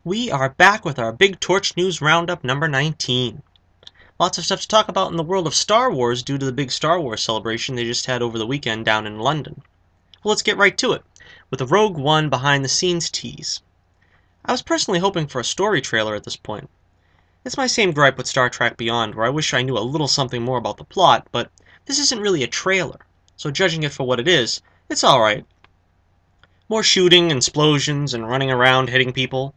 We are back with our Big Torch News Roundup number 19. Lots of stuff to talk about in the world of Star Wars due to the big Star Wars celebration they just had over the weekend down in London. Well, let's get right to it, with a Rogue One behind-the-scenes tease. I was personally hoping for a story trailer at this point. It's my same gripe with Star Trek Beyond, where I wish I knew a little something more about the plot, but this isn't really a trailer, so judging it for what it is, it's alright. More shooting, explosions, and running around hitting people.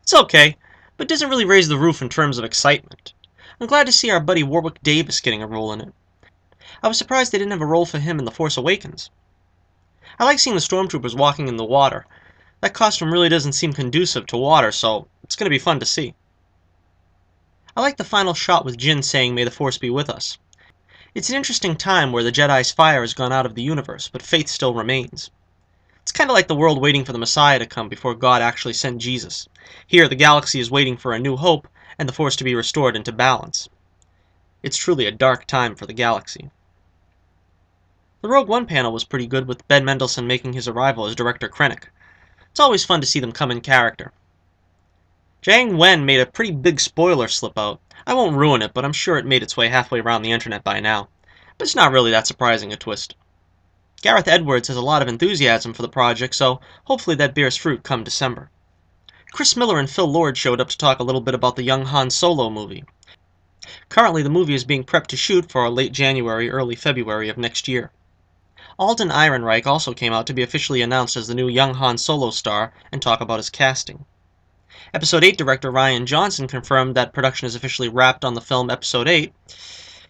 It's okay, but doesn't really raise the roof in terms of excitement. I'm glad to see our buddy Warwick Davis getting a role in it. I was surprised they didn't have a role for him in The Force Awakens. I like seeing the stormtroopers walking in the water. That costume really doesn't seem conducive to water, so it's going to be fun to see. I like the final shot with Jyn saying, "May the Force be with us." It's an interesting time where the Jedi's fire has gone out of the universe, but faith still remains. It's kind of like the world waiting for the Messiah to come before God actually sent Jesus. Here, the galaxy is waiting for a new hope, and the Force to be restored into balance. It's truly a dark time for the galaxy. The Rogue One panel was pretty good, with Ben Mendelsohn making his arrival as Director Krennic. It's always fun to see them come in character. Jiang Wen made a pretty big spoiler slip out. I won't ruin it, but I'm sure it made its way halfway around the internet by now. But it's not really that surprising a twist. Gareth Edwards has a lot of enthusiasm for the project, so hopefully that bears fruit come December. Chris Miller and Phil Lord showed up to talk a little bit about the young Han Solo movie. Currently, the movie is being prepped to shoot for late January, early February of next year. Alden Ehrenreich also came out to be officially announced as the new young Han Solo star and talk about his casting. Episode 8 director Rian Johnson confirmed that production is officially wrapped on the film Episode 8.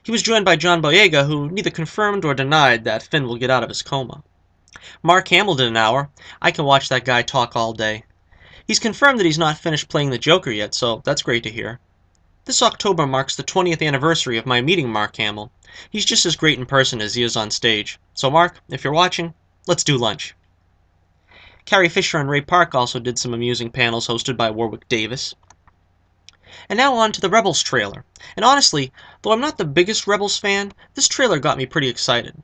He was joined by John Boyega, who neither confirmed or denied that Finn will get out of his coma. Mark Hamill did an hour. I can watch that guy talk all day. He's confirmed that he's not finished playing the Joker yet, so that's great to hear. This October marks the 20th anniversary of my meeting Mark Hamill. He's just as great in person as he is on stage. So Mark, if you're watching, let's do lunch. Carrie Fisher and Ray Park also did some amusing panels hosted by Warwick Davis. And now on to the Rebels trailer. And honestly, though I'm not the biggest Rebels fan, this trailer got me pretty excited.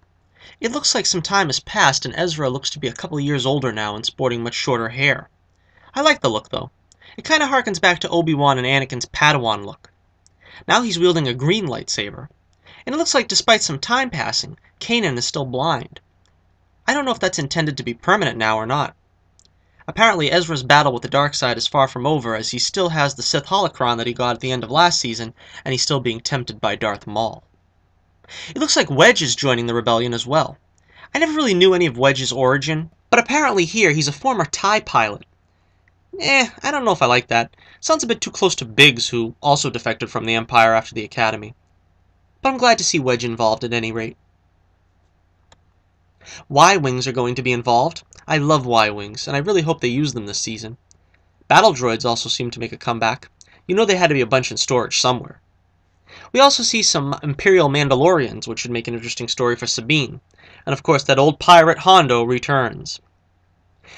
It looks like some time has passed and Ezra looks to be a couple years older now and sporting much shorter hair. I like the look though. It kinda harkens back to Obi-Wan and Anakin's Padawan look. Now he's wielding a green lightsaber. And it looks like despite some time passing, Kanan is still blind. I don't know if that's intended to be permanent now or not. Apparently Ezra's battle with the dark side is far from over, as he still has the Sith holocron that he got at the end of last season, and he's still being tempted by Darth Maul. It looks like Wedge is joining the rebellion as well. I never really knew any of Wedge's origin, but apparently here he's a former TIE pilot. I don't know if I like that. Sounds a bit too close to Biggs, who also defected from the Empire after the Academy. But I'm glad to see Wedge involved at any rate. Y-Wings are going to be involved. I love Y-Wings, and I really hope they use them this season. Battle droids also seem to make a comeback. You know they had to be a bunch in storage somewhere. We also see some Imperial Mandalorians, which should make an interesting story for Sabine. And of course that old pirate Hondo returns.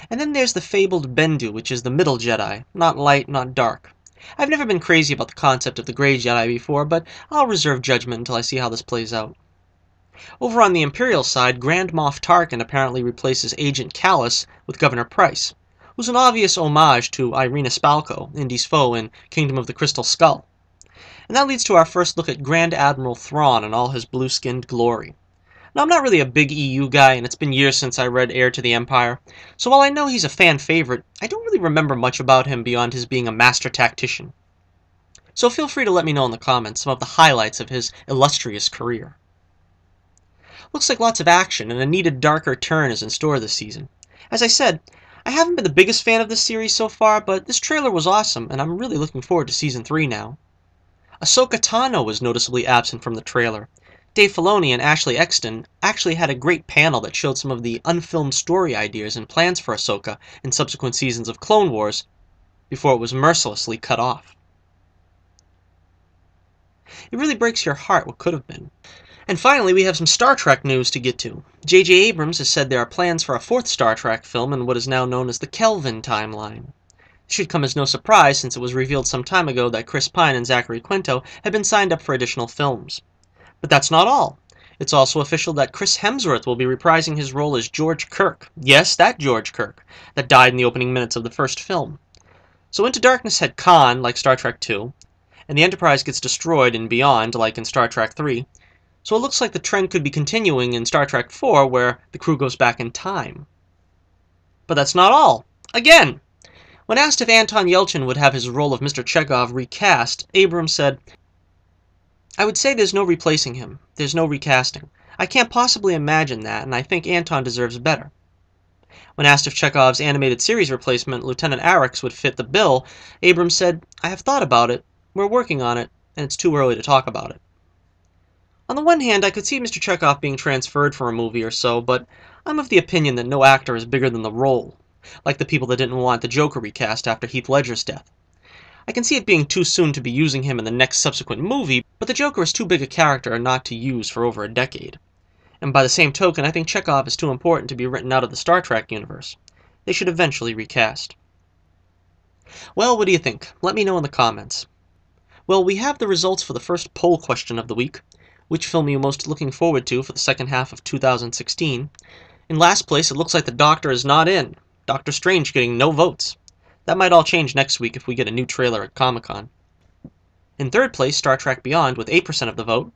And then there's the fabled Bendu, which is the middle Jedi, not light, not dark. I've never been crazy about the concept of the Grey Jedi before, but I'll reserve judgment until I see how this plays out. Over on the Imperial side, Grand Moff Tarkin apparently replaces Agent Kallus with Governor Price, who's an obvious homage to Irina Spalko, Indy's foe in Kingdom of the Crystal Skull. And that leads to our first look at Grand Admiral Thrawn in all his blue-skinned glory. Now, I'm not really a big EU guy, and it's been years since I read Heir to the Empire, so while I know he's a fan favorite, I don't really remember much about him beyond his being a master tactician. So feel free to let me know in the comments some of the highlights of his illustrious career. Looks like lots of action, and a needed darker turn is in store this season. As I said, I haven't been the biggest fan of this series so far, but this trailer was awesome, and I'm really looking forward to Season 3 now. Ahsoka Tano was noticeably absent from the trailer. Dave Filoni and Ashley Eckstein actually had a great panel that showed some of the unfilmed story ideas and plans for Ahsoka in subsequent seasons of Clone Wars, before it was mercilessly cut off. It really breaks your heart what could have been. And finally, we have some Star Trek news to get to. J.J. Abrams has said there are plans for a fourth Star Trek film in what is now known as the Kelvin timeline. It should come as no surprise since it was revealed some time ago that Chris Pine and Zachary Quinto had been signed up for additional films. But that's not all. It's also official that Chris Hemsworth will be reprising his role as George Kirk. Yes, that George Kirk, that died in the opening minutes of the first film. So Into Darkness had Khan, like Star Trek II, and the Enterprise gets destroyed in Beyond, like in Star Trek III, so it looks like the trend could be continuing in Star Trek IV, where the crew goes back in time. But that's not all. Again! When asked if Anton Yelchin would have his role of Mr. Chekhov recast, Abrams said, "I would say there's no replacing him. There's no recasting. I can't possibly imagine that, and I think Anton deserves better." When asked if Chekhov's animated series replacement, Lieutenant Arix, would fit the bill, Abrams said, "I have thought about it, we're working on it, and it's too early to talk about it." On the one hand, I could see Mr. Chekhov being transferred for a movie or so, but I'm of the opinion that no actor is bigger than the role, like the people that didn't want the Joker recast after Heath Ledger's death. I can see it being too soon to be using him in the next subsequent movie, but the Joker is too big a character not to use for over a decade. And by the same token, I think Chekhov is too important to be written out of the Star Trek universe. They should eventually recast. Well, what do you think? Let me know in the comments. Well, we have the results for the first poll question of the week. Which film are you most looking forward to for the second half of 2016? In last place, it looks like the Doctor is not in. Doctor Strange getting no votes. That might all change next week if we get a new trailer at Comic-Con. In third place, Star Trek Beyond with 8% of the vote.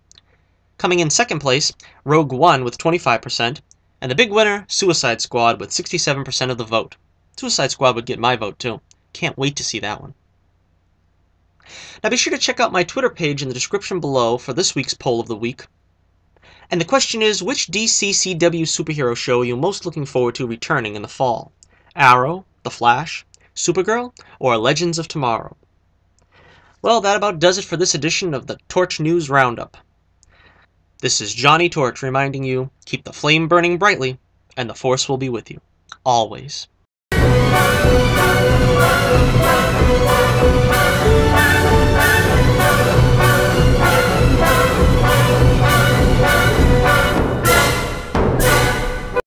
Coming in second place, Rogue One with 25%. And the big winner, Suicide Squad with 67% of the vote. Suicide Squad would get my vote too. Can't wait to see that one. Now be sure to check out my Twitter page in the description below for this week's poll of the week. And the question is, which DC CW superhero show are you most looking forward to returning in the fall? Arrow, The Flash, Supergirl, or Legends of Tomorrow? Well, that about does it for this edition of the Torch News Roundup. This is Johnnie Torch reminding you, keep the flame burning brightly, and the Force will be with you. Always.